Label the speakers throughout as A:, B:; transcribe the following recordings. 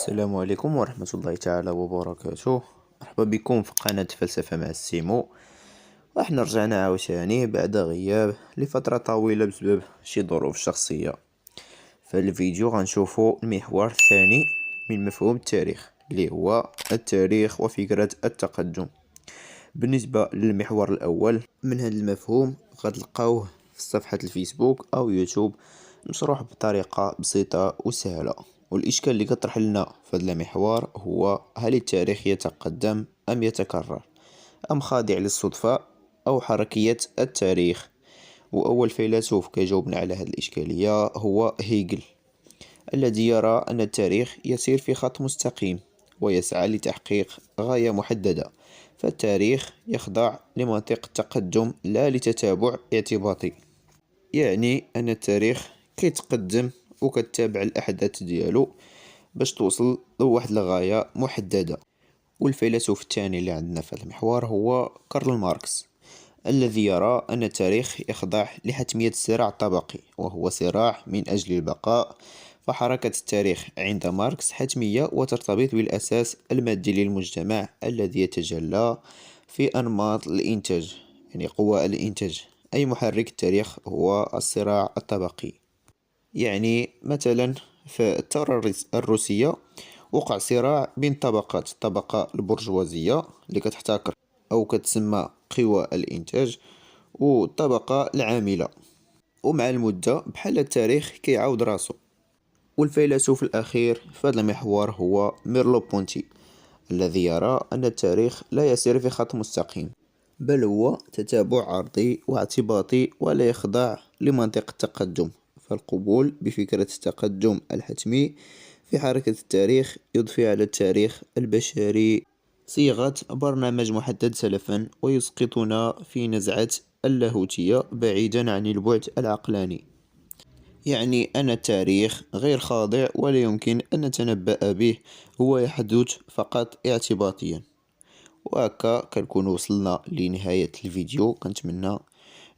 A: السلام عليكم ورحمة الله تعالى وبركاته. مرحبا بكم في قناة فلسفة مع السيمو. احنا رجعنا عاوتاني بعد غياب لفترة طويلة بسبب شي ظروف شخصية. في الفيديو غنشوفو المحور الثاني من مفهوم التاريخ اللي هو التاريخ وفكرة التقدم. بالنسبة للمحور الأول من هذا المفهوم غتلقاوه في صفحة الفيسبوك أو يوتيوب، مشروح بطريقة بسيطة وسهلة. والإشكال اللي كطرح لنا في هذا المحور هو: هل التاريخ يتقدم أم يتكرر، أم خاضع للصدفة أو حركية التاريخ؟ وأول فيلسوف كيجاوبنا على هذه الإشكالية هو هيجل، الذي يرى أن التاريخ يسير في خط مستقيم ويسعى لتحقيق غاية محددة. فالتاريخ يخضع لمنطق التقدم لا لتتابع اعتباطي، يعني أن التاريخ كيتقدم وكتابع الأحداث ديالو باش توصل لواحد الغاية محددة. والفيلسوف الثاني اللي عندنا في هذا المحور هو كارل ماركس، الذي يرى أن التاريخ يخضع لحتمية الصراع الطبقي، وهو صراع من أجل البقاء. فحركة التاريخ عند ماركس حتمية وترتبط بالأساس المادي للمجتمع الذي يتجلى في أنماط الإنتاج، يعني قوى الإنتاج. أي محرك التاريخ هو الصراع الطبقي. يعني مثلا في الثورة الروسية وقع صراع بين طبقات: الطبقة البرجوازية اللي كتحتكر أو كتسمى قوى الإنتاج، والطبقة العاملة. ومع المدة بحال التاريخ كيعاود راسو. والفيلسوف الأخير في هذا المحور هو ميرلو بونتي، الذي يرى أن التاريخ لا يسير في خط مستقيم، بل هو تتابع عرضي واعتباطي ولا يخضع لمنطق التقدم. فالقبول بفكرة التقدم الحتمي في حركة التاريخ يضفي على التاريخ البشري صيغة برنامج محدد سلفا، ويسقطنا في نزعة اللاهوتية بعيدا عن البعد العقلاني. يعني أن التاريخ غير خاضع ولا يمكن أن نتنبأ به، هو يحدث فقط اعتباطيا. وهكا كنكون وصلنا لنهاية الفيديو. كنتمنى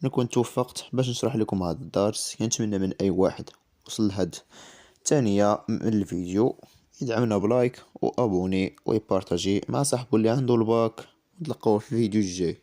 A: نكون توفقت باش نشرح لكم هذا الدرس. كنتمنى من اي واحد وصل لهاد الثانية من الفيديو يدعمنا بلايك وابوني ويبارتاجي مع صاحبه اللي عنده الباك. نتلاقاو في الفيديو الجاي.